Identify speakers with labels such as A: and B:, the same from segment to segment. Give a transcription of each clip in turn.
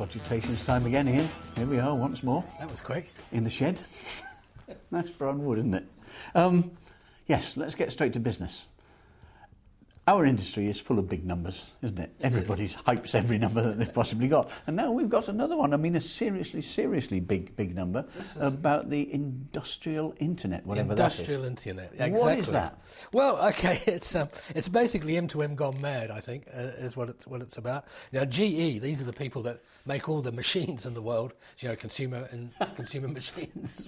A: Codgertations time again, Ian. Here we are once more.
B: That was quick.
A: In the shed. Nice brown wood, isn't it? Yes, let's get straight to business. Our industry is full of big numbers, isn't it? Everybody hypes every number that they've possibly got. And now we've got another one. I mean, a seriously big number about the industrial internet, whatever that is.
B: Industrial internet, exactly.
A: What is that?
B: Well, okay, it's basically M2M gone mad, I think, is what it's about. Now, GE, these are the people that make all the machines in the world, you know, consumer machines,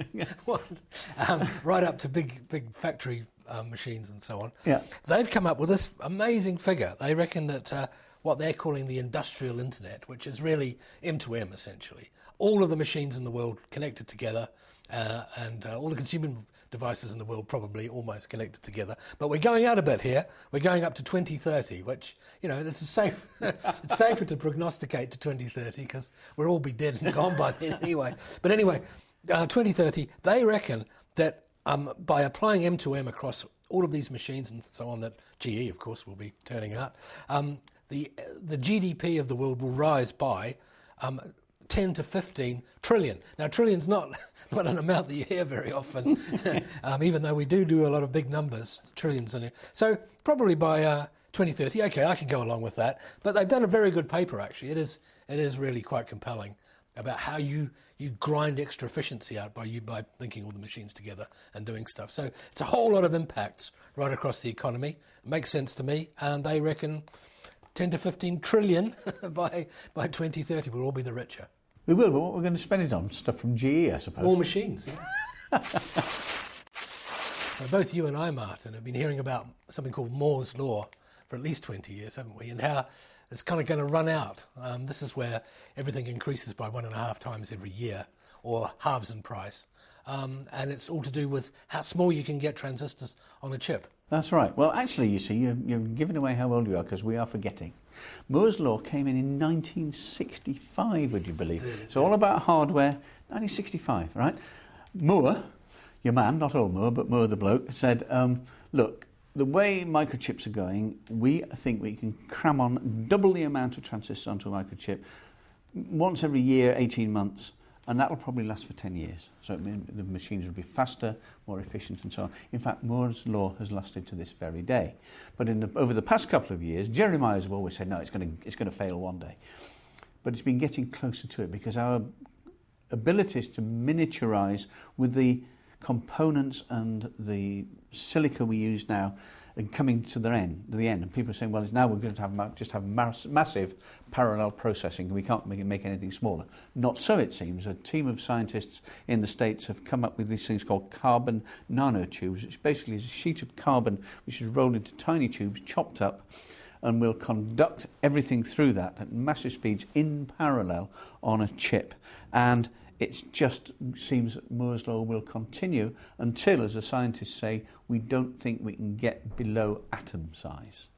B: right up to big factory machines and so on.
A: Yeah.
B: They've come up with this amazing figure. They reckon that what they're calling the industrial internet, which is really M2M essentially, all of the machines in the world connected together, and all the consumer devices in the world probably almost connected together. But we're going out a bit here. We're going up to 2030, which, you know, this is safe. It's safer to prognosticate to 2030 because we'll all be dead and gone by then anyway. But anyway, 2030, they reckon that by applying M2M across all of these machines and so on, that GE, of course, will be turning out, the GDP of the world will rise by 10 to 15 trillion. Now, trillion's not an amount that you hear very often, even though we do a lot of big numbers, trillions in it. So probably by 2030, okay, I can go along with that. But they've done a very good paper, actually. It is really quite compelling about how you grind extra efficiency out by linking all the machines together and doing stuff. So it's a whole lot of impacts right across the economy. It makes sense to me, and they reckon 10 to 15 trillion by 2030. We'll all be the richer.
A: We will, but what we're going to spend it on? Stuff from GE, I suppose.
B: More machines. Yeah. So both you and I, Martin, have been hearing about something called Moore's Law for at least 20 years, haven't we? And how it's kind of going to run out. This is where everything increases by 1.5 times every year, or halves in price. And it's all to do with how small you can get transistors on a chip.
A: That's right. Well, actually, you see, you're giving away how old you are because we are forgetting. Moore's Law came in 1965, would you believe? It's all about hardware. 1965, right? Moore, your man, not old Moore, but Moore the bloke, said, look, the way microchips are going, we think we can cram on double the amount of transistors onto a microchip once every year, 18 months, and that'll probably last for 10 years. So the machines will be faster, more efficient, and so on. In fact, Moore's Law has lasted to this very day. But over the past couple of years, Jeremiah's have always said, no, it's going to fail one day. But it's been getting closer to it because our abilities to miniaturize with the components and the silica we use now and coming to the end, and people are saying, well, now we're going to have massive parallel processing, and we can't make anything smaller. Not so, it seems. A team of scientists in the States have come up with these things called carbon nanotubes, which basically is a sheet of carbon which is rolled into tiny tubes, chopped up, and will conduct everything through that at massive speeds in parallel on a chip. And it just seems that Moore's Law will continue until, as the scientists say, we don't think we can get below atom size.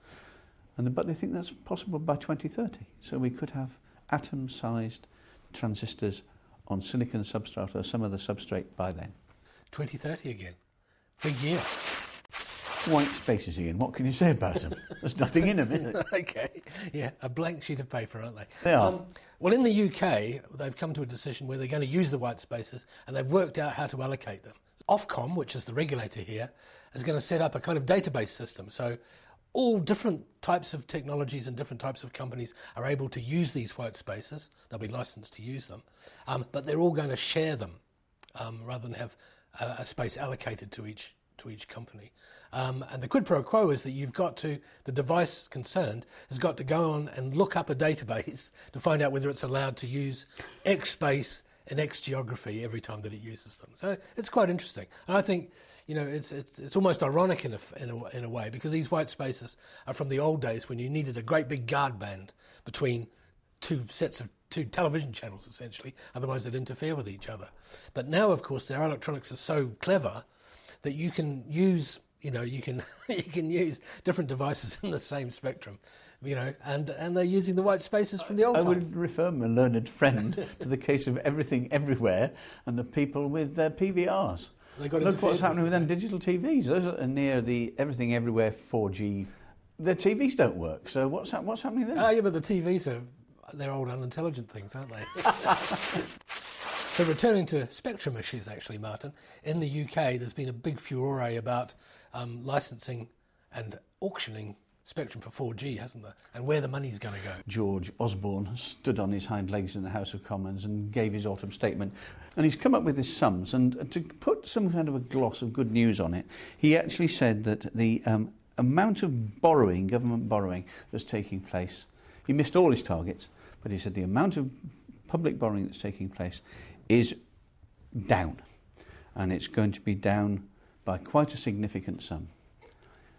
A: But they think that's possible by 2030. So we could have atom-sized transistors on silicon substrate or some other substrate by then.
B: 2030 again. Big year.
A: White spaces, Ian. What can you say about them? There's nothing in them, is it?
B: Okay. Yeah, a blank sheet of paper, aren't they?
A: They are.
B: Well, in the UK, they've come to a decision where they're going to use the white spaces, and they've worked out how to allocate them. Ofcom, which is the regulator here, is going to set up a kind of database system. So all different types of technologies and different types of companies are able to use these white spaces. They'll be licensed to use them. But they're all going to share them rather than have a space allocated to each company. And the quid pro quo is that the device concerned has got to go on and look up a database to find out whether it's allowed to use X space in X geography every time that it uses them. So it's quite interesting. And I think, you know, it's almost ironic in a way, because these white spaces are from the old days when you needed a great big guard band between two television channels, essentially, otherwise they'd interfere with each other. But now, of course, their electronics are so clever that you can use, you can use different devices in the same spectrum, and they're using the white spaces from the old times.
A: I would refer my learned friend to the case of Everything Everywhere and the people with PVRs. Look what's happening with them digital TVs. Those are near the Everything Everywhere 4G. Their TVs don't work, so what's happening there?
B: Yeah, but the TVs are they're old unintelligent things, aren't they? So returning to spectrum issues, actually, Martin, in the UK there's been a big furore about licensing and auctioning spectrum for 4G, hasn't there? And where the money's going to go.
A: George Osborne stood on his hind legs in the House of Commons and gave his autumn statement. And he's come up with his sums. And to put some kind of a gloss of good news on it, he actually said that the amount of borrowing, government borrowing, that's taking place, he missed all his targets, but he said the amount of public borrowing that's taking place is down. And it's going to be down by quite a significant sum.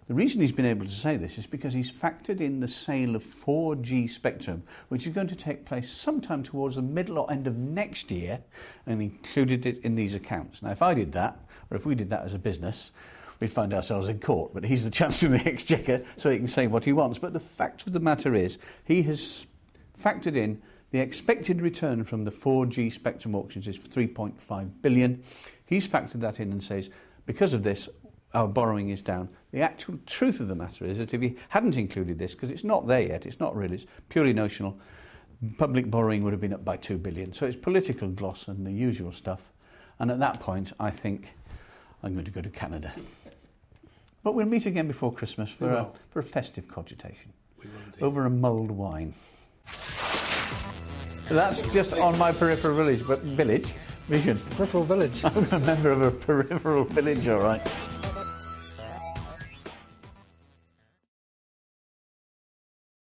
A: The reason he's been able to say this is because he's factored in the sale of 4G spectrum, which is going to take place sometime towards the middle or end of next year, and included it in these accounts. Now, if I did that, or if we did that as a business, we'd find ourselves in court. But he's the Chancellor of the Exchequer, so he can say what he wants. But the fact of the matter is, he has factored in the expected return from the 4G spectrum auctions is 3.5 billion. He's factored that in and says, because of this, our borrowing is down. The actual truth of the matter is that if he hadn't included this, because it's not there yet, it's not real, it's purely notional, public borrowing would have been up by 2 billion. So it's political gloss and the usual stuff. And at that point, I think I'm going to go to Canada. But we'll meet again before Christmas for a festive codgertation.
B: We will indeed.
A: Over a mulled wine. That's just on my peripheral vision.
B: Peripheral village.
A: I'm a member of a peripheral village, all right.